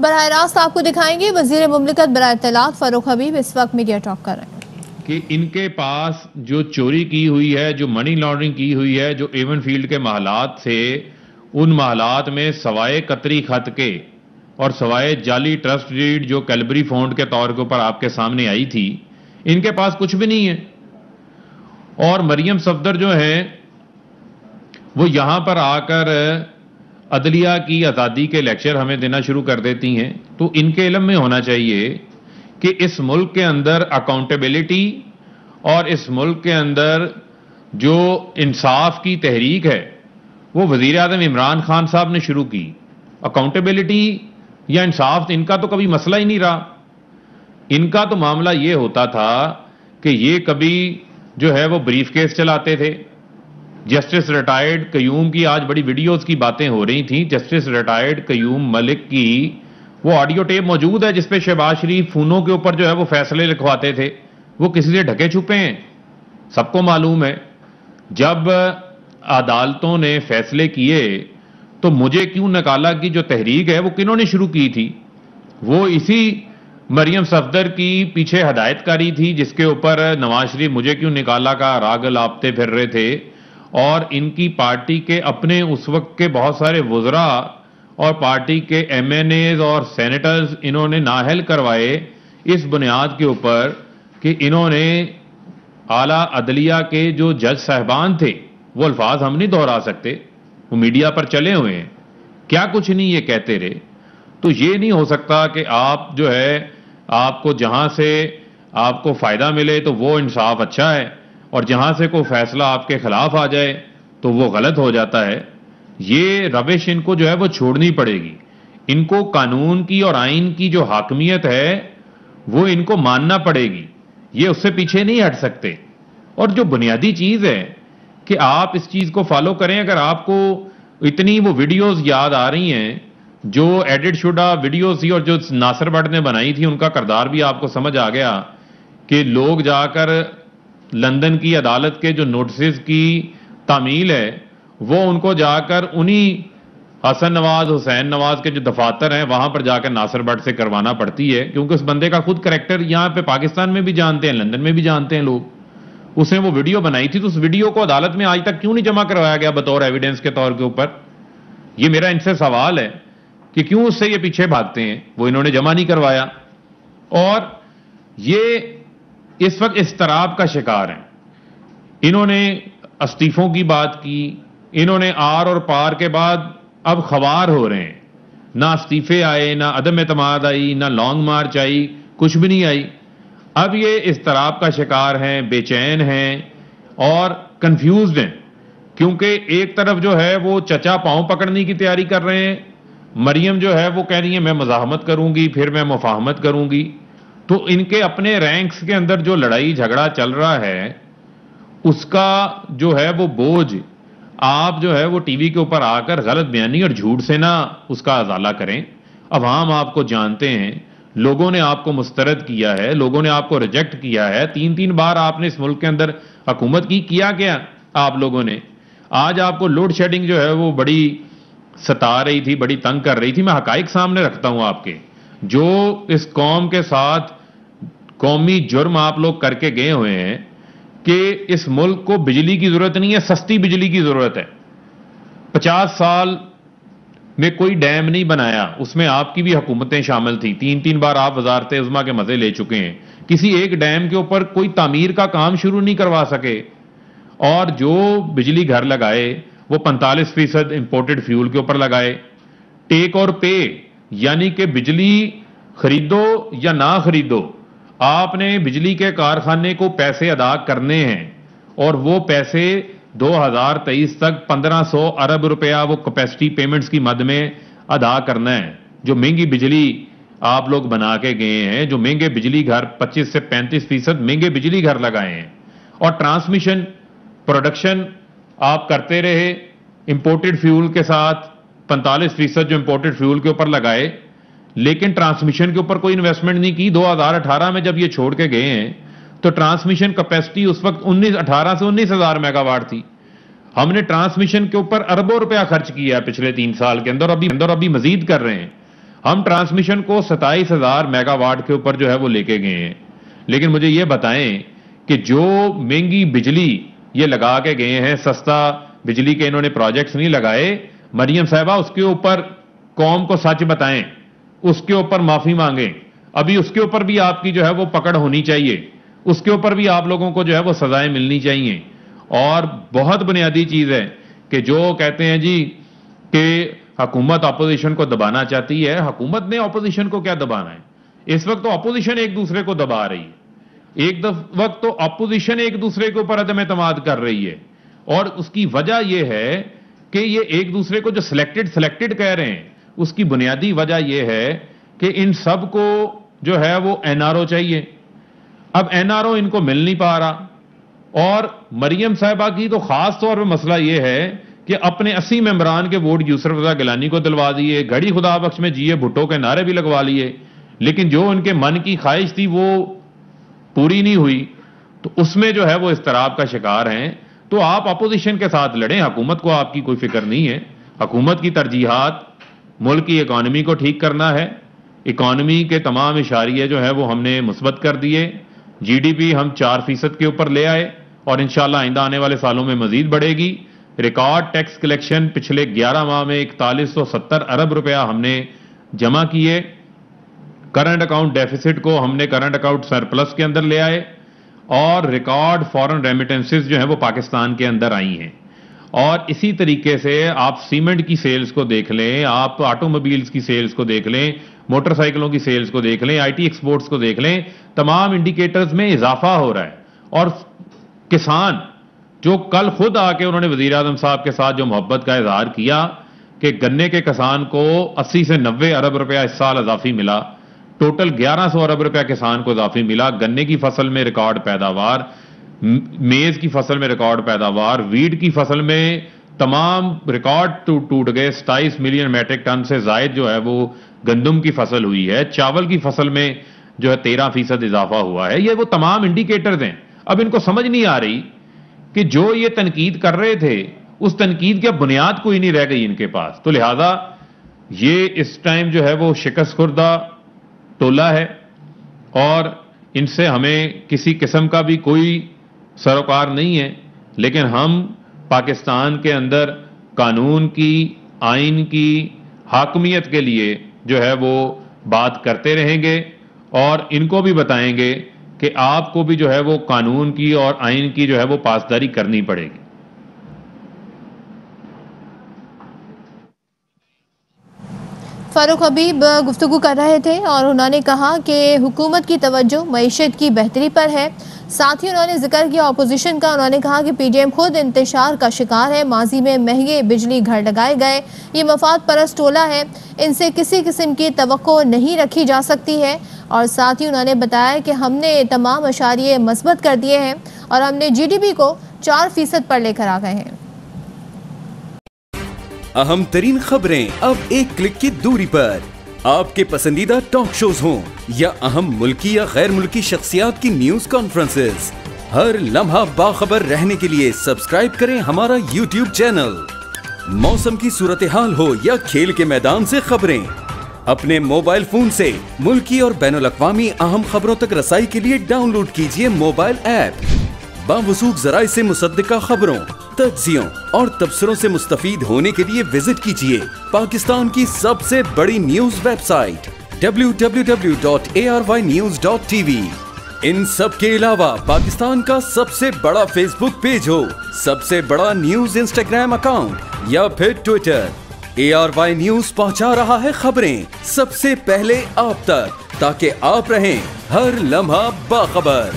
براہ راست آپ کو دکھائیں گے وزیر مملکت برائے اطلاعات فاروق حبیب اس وقت میڈیا ٹاک کر رہے ہیں کہ ان کے پاس جو چوری کی ہوئی ہے، جو منی لانڈرنگ کی ہوئی ہے، جو ایون فیلڈ کے محلات سے، ان محلات میں سوائے قطری خط کے اور سوائے جعلی ٹرسٹ ڈیڈ جو کیلبری فونڈ کے طور کے اوپر آپ کے سامنے آئی تھی، ان کے پاس کچھ بھی نہیں ہے۔ اور مریم صفدر جو ہیں وہ یہاں پر آ کر عدلیہ کی آزادی کے لیکچر ہمیں دینا شروع کر دیتی ہیں، تو ان کے علم میں ہونا چاہیے کہ اس ملک کے اندر اکاؤنٹیبلٹی اور اس ملک کے اندر جو انصاف کی تحریک ہے وہ وزیر اعظم عمران خان صاحب نے شروع کی۔ اکاؤنٹیبلٹی یا انصاف ان کا تو کبھی مسئلہ ہی نہیں رہا۔ ان کا تو معاملہ یہ ہوتا تھا کہ یہ کبھی جو ہے وہ بریف کیس چلاتے تھے۔ جسٹس ریٹائرڈ قیوم کی آج بڑی ویڈیوز کی باتیں ہو رہی تھیں، جسٹس ریٹائرڈ قیوم ملک کی وہ آڈیو ٹیپ موجود ہے جس پہ شہباز شریف فونوں کے اوپر جو ہے وہ فیصلے لکھواتے تھے، وہ کسی سے ڈھکے چھپے ہیں، سب کو معلوم ہے۔ جب عدالتوں نے فیصلے کیے تو مجھے کیوں نکالا کی جو تحریک ہے وہ کنہوں نے شروع کی تھی؟ وہ اسی مریم صفدر کی پیچھے ہدایت کاری تھی جس کے اوپر نواز شریف مجھے کیوں نکالا کا راگ لاپتے پھر رہے تھے، اور ان کی پارٹی کے اپنے اس وقت کے بہت سارے وزراء اور پارٹی کے ایم این ایز اور سینیٹرز انہوں نے نااہل کروائے اس بنیاد کے اوپر کہ انہوں نے اعلیٰ عدلیہ کے جو جج صاحبان تھے، وہ الفاظ ہم نہیں دہرا سکتے، وہ میڈیا پر چلے ہوئے ہیں، کیا کچھ نہیں یہ کہتے رہے۔ تو یہ نہیں ہو سکتا کہ آپ جو ہے آپ کو جہاں سے آپ کو فائدہ ملے تو وہ انصاف اچھا ہے، اور جہاں سے کوئی فیصلہ آپ کے خلاف آ جائے تو وہ غلط ہو جاتا ہے۔ یہ روش ان کو جو ہے وہ چھوڑنی پڑے گی۔ ان کو قانون کی اور آئین کی جو حاکمیت ہے وہ ان کو ماننا پڑے گی، یہ اس سے پیچھے نہیں ہٹ سکتے۔ اور جو بنیادی چیز ہے کہ آپ اس چیز کو فالو کریں، اگر آپ کو اتنی وہ ویڈیوز یاد آ رہی ہیں جو ایڈٹ شدہ ویڈیوز تھی اور جو ناصر بٹ نے بنائی تھی، ان کا کردار بھی آپ کو سمجھ آ گیا کہ لوگ جا کر لندن کی عدالت کے جو نوٹسز کی تعمیل ہے وہ ان کو جا کر انہی حسن نواز حسین نواز کے جو دفاتر ہیں وہاں پر جا کر ناصر بٹ سے کروانا پڑتی ہے، کیونکہ اس بندے کا خود کریکٹر یہاں پہ پاکستان میں بھی جانتے ہیں، لندن میں بھی جانتے ہیں لوگ۔ اس نے وہ ویڈیو بنائی تھی تو اس ویڈیو کو عدالت میں آج تک کیوں نہیں جمع کروایا گیا بطور ایویڈنس کے طور کے اوپر؟ یہ میرا ان سے سوال ہے کہ کیوں اس سے یہ پیچھے بھاگتے ہیں، وہ انہوں نے جمع نہیں کروایا۔ اور یہ اس وقت اضطراب کا شکار ہیں۔ انہوں نے استعفوں کی بات کی، انہوں نے آر اور پار کے بعد اب خوار ہو رہے ہیں، نہ استعفے آئے، نہ عدم اعتماد آئی، نہ لانگ مارچ آئی، کچھ بھی نہیں آئی۔ اب یہ اضطراب کا شکار ہیں، بے چین ہیں اور کنفیوزڈ ہیں، کیونکہ ایک طرف جو ہے وہ چچا پاؤں پکڑنے کی تیاری کر رہے ہیں، مریم جو ہے وہ کہہ رہی ہیں میں مزاحمت کروں گی، پھر میں مفاہمت کروں گی۔ تو ان کے اپنے رینکس کے اندر جو لڑائی جھگڑا چل رہا ہے اس کا جو ہے وہ بوجھ آپ جو ہے وہ ٹی وی کے اوپر آ کر غلط بیانی اور جھوٹ سے نہ اس کا ازالہ کریں۔ عوام آپ کو جانتے ہیں، لوگوں نے آپ کو مسترد کیا ہے، لوگوں نے آپ کو ریجیکٹ کیا ہے، 3 بار آپ نے اس ملک کے اندر حکومت کی، کیا آپ لوگوں نے؟ آج آپ کو لوڈ شیڈنگ جو ہے وہ بڑی ستا رہی تھی، بڑی تنگ کر رہی تھی۔ میں حقائق سامنے رکھتا ہوں آپ کے، جو اس قوم کے ساتھ قومی جرم آپ لوگ کر کے گئے ہوئے ہیں کہ اس ملک کو بجلی کی ضرورت نہیں ہے، سستی بجلی کی ضرورت ہے۔ 50 سال میں کوئی ڈیم نہیں بنایا، اس میں آپ کی بھی حکومتیں شامل تھیں، 3 بار آپ وزارت عظمیٰ کے مزے لے چکے ہیں، کسی ایک ڈیم کے اوپر کوئی تعمیر کا کام شروع نہیں کروا سکے۔ اور جو بجلی گھر لگائے وہ 45% امپورٹڈ فیول کے اوپر لگائے۔ ٹیک اور پے یعنی کہ بجلی خریدو یا نہ خریدو، آپ نے بجلی کے کارخانے کو پیسے ادا کرنے ہیں، اور وہ پیسے 2023 تک 1500 ارب روپیہ وہ کیپیسٹی پیمنٹس کی مد میں ادا کرنا ہے۔ جو مہنگی بجلی آپ لوگ بنا کے گئے ہیں، جو مہنگے بجلی گھر 25 سے 35% مہنگے بجلی گھر لگائے ہیں، اور ٹرانسمیشن پروڈکشن آپ کرتے رہے امپورٹڈ فیول کے ساتھ، 45% جو امپورٹڈ فیول کے اوپر لگائے، لیکن ٹرانسمیشن کے اوپر کوئی انویسٹمنٹ نہیں کی۔ 2018 میں جب یہ چھوڑ کے گئے ہیں تو ٹرانسمیشن کیپیسٹی اس وقت 18 سے 19,000 میگا واٹ تھی۔ ہم نے ٹرانسمیشن کے اوپر اربوں روپیہ خرچ کیا ہے پچھلے 3 سال کے اندر، ابھی مزید کر رہے ہیں۔ ہم ٹرانسمیشن کو 27,000 میگا واٹ کے اوپر جو ہے وہ لے کے گئے ہیں. لیکن مجھے یہ بتائیں کہ جو مہنگی بجلی یہ لگا کے گئے ہیں, سستا بجلی کے انہوں نے پروجیکٹس نہیں لگائے. مریم صاحبہ اس کے اوپر قوم کو سچ بتائیں, اس کے اوپر معافی مانگیں. ابھی اس کے اوپر بھی آپ کی جو ہے وہ پکڑ ہونی چاہیے, اس کے اوپر بھی آپ لوگوں کو جو ہے وہ سزائیں ملنی چاہیے. اور بہت بنیادی چیز ہے کہ جو کہتے ہیں جی کہ حکومت اپوزیشن کو دبانا چاہتی ہے. حکومت نے اپوزیشن کو کیا دبانا ہے؟ اس وقت تو اپوزیشن ایک دوسرے کو دبا رہی ہے. ایک وقت تو اپوزیشن ایک دوسرے کے اوپر عدم اعتماد کر رہی ہے, اور اس کی وجہ یہ ہے کہ یہ ایک دوسرے کو جو سلیکٹڈ کہہ رہے ہیں, اس کی بنیادی وجہ یہ ہے کہ ان سب کو جو ہے وہ این آر او چاہیے. اب این آر او ان کو مل نہیں پا رہا, اور مریم صاحبہ کی تو خاص طور پہ مسئلہ یہ ہے کہ اپنے 80 ممبران کے ووٹ یسر رضا گیلانی کو دلوا دیے, گھڑی خدا بخش میں جیے بھٹو کے نعرے بھی لگوا لیے, لیکن جو ان کے من کی خواہش تھی وہ پوری نہیں ہوئی, تو اس میں جو ہے وہ اضطراب کا شکار ہیں. تو آپ اپوزیشن کے ساتھ لڑیں, حکومت کو آپ کی کوئی فکر نہیں ہے. حکومت کی ترجیحات ملک کی اکانومی کو ٹھیک کرنا ہے. اکانومی کے تمام اشاریے جو ہے وہ ہم نے مثبت کر دیے. جی ڈی پی ہم 4% کے اوپر لے آئے, اور انشاءاللہ آئندہ آنے والے سالوں میں مزید بڑھے گی. ریکارڈ ٹیکس کلیکشن پچھلے 11 ماہ میں 4170 ارب روپیہ ہم نے جمع کیے. کرنٹ اکاؤنٹ ڈیفیسٹ کو ہم نے کرنٹ اکاؤنٹ سرپلس کے اندر لے آئے, اور ریکارڈ فورن ریمیٹنسز جو ہیں وہ پاکستان کے اندر آئی ہیں. اور اسی طریقے سے آپ سیمنٹ کی سیلز کو دیکھ لیں, آپ آٹو موبائلز کی سیلز کو دیکھ لیں, موٹر سائیکلوں کی سیلز کو دیکھ لیں, آئی ٹی ایکسپورٹس کو دیکھ لیں, تمام انڈیکیٹرز میں اضافہ ہو رہا ہے. اور کسان جو کل خود آ کے انہوں نے وزیر اعظم صاحب کے ساتھ جو محبت کا اظہار کیا کہ گنے کے کسان کو 80 سے 90 ارب روپیہ اس سال اضافی ملا, ٹوٹل 1100 ارب روپیہ کسان کو اضافی ملا. گنے کی فصل میں ریکارڈ پیداوار, میز کی فصل میں ریکارڈ پیداوار, ویٹ کی فصل میں تمام ریکارڈ ٹوٹ گئے. 27 ملین میٹرک ٹن سے زائد جو ہے وہ گندم کی فصل ہوئی ہے. چاول کی فصل میں جو ہے 13% اضافہ ہوا ہے. یہ وہ تمام انڈیکیٹرز ہیں. اب ان کو سمجھ نہیں آ رہی کہ جو یہ تنقید کر رہے تھے اس تنقید کی بنیاد کوئی نہیں رہ گئی ان کے پاس. تو لہذا یہ اس ٹائم جو ہے وہ شکست خوردہ ٹولہ ہے, اور ان سے ہمیں کسی قسم کا بھی کوئی سروکار نہیں ہے. لیکن ہم پاکستان کے اندر قانون کی, آئین کی حاکمیت کے لیے جو ہے وہ بات کرتے رہیں گے, اور ان کو بھی بتائیں گے کہ آپ کو بھی جو ہے وہ قانون کی اور آئین کی جو ہے وہ پاسداری کرنی پڑے گی. فاروق حبیب گفتگو کر رہے تھے, اور انہوں نے کہا کہ حکومت کی توجہ معیشت کی بہتری پر ہے. ساتھ ہی انہوں نے ذکر کیا اپوزیشن کا. انہوں نے کہا کہ پی ڈی ایم خود انتشار کا شکار ہے. ماضی میں مہنگے بجلی گھر لگائے گئے. یہ مفاد پرست ٹولہ ہے, ان سے کسی قسم کی توقع نہیں رکھی جا سکتی ہے. اور ساتھ ہی انہوں نے بتایا کہ ہم نے تمام اشاریے مثبت کر دیے ہیں, اور ہم نے جی ڈی پی کو 4% پر لے کر آ گئے ہیں. اہم ترین خبریں اب ایک کلک کی دوری پر. آپ کے پسندیدہ ٹاک شوز ہوں یا اہم ملکی یا غیر ملکی شخصیات کی نیوز کانفرنسز, ہر لمحہ باخبر رہنے کے لیے سبسکرائب کریں ہمارا یوٹیوب چینل. موسم کی صورتحال ہو یا کھیل کے میدان سے خبریں, اپنے موبائل فون سے ملکی اور بین الاقوامی اہم خبروں تک رسائی کے لیے ڈاؤن لوڈ کیجیے موبائل ایپ. باوثوق ذرائع سے مصدقہ خبروں, تجزیوں اور تبصروں سے مستفید ہونے کے لیے وزٹ کیجیے پاکستان کی سب سے بڑی نیوز ویب سائٹ www.arYnews.tv. ان سب کے علاوہ پاکستان کا سب سے بڑا فیس بک پیج ہو, سب سے بڑا نیوز انسٹاگرام اکاؤنٹ یا پھر ٹویٹر, ARY نیوز پہنچا رہا ہے خبریں سب سے پہلے آپ تک, تاکہ آپ رہیں ہر لمحہ باخبر.